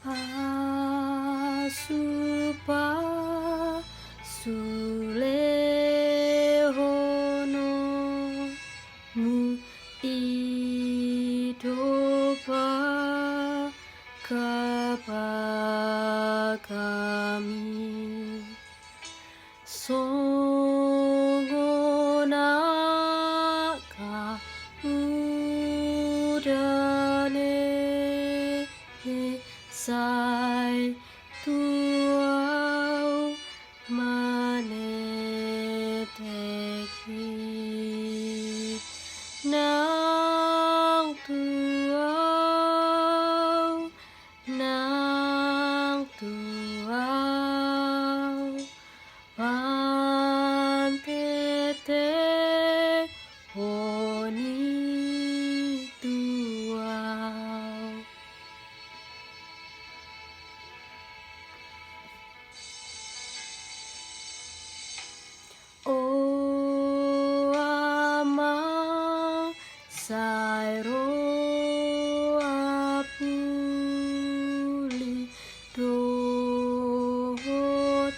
Pasupasu Lehononmu idoba kami songonaka udane sai tuau maneteki nang tuau pantete honi tuau. O ama sairo apuli do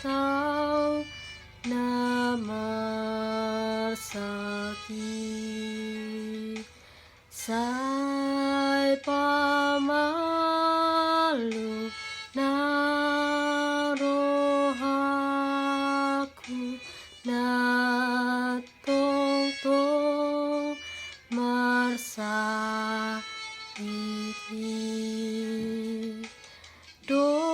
tau namar saki sai pamalu narohaku na tong marsa iti dohot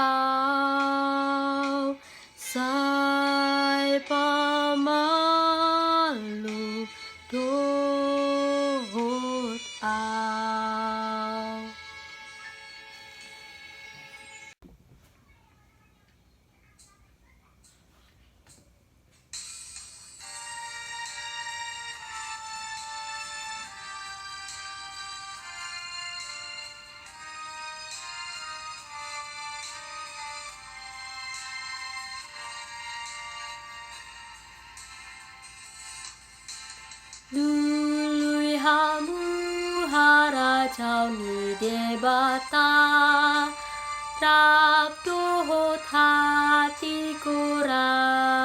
au sai pamalu dohot au. Lului Hamu Harajaon ni Debata Rabdohot hati kurana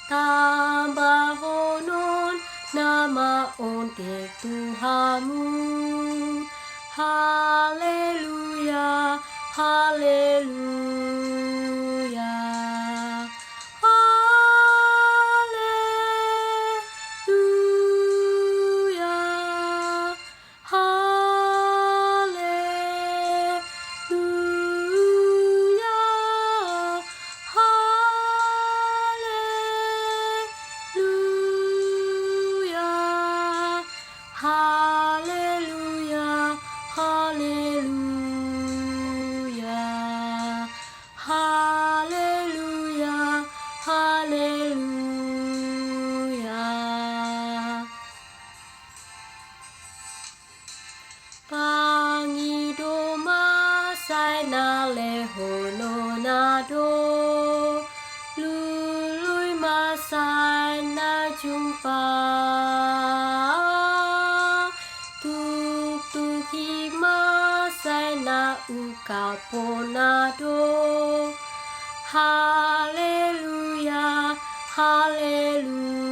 tambah honon nama untuk Tuhanmu. Haleluya, haleluya. Pangidoma sai na lehononado lului masai na jumpa tuk hikmah sai na ukaponado. Haleluya, haleluya.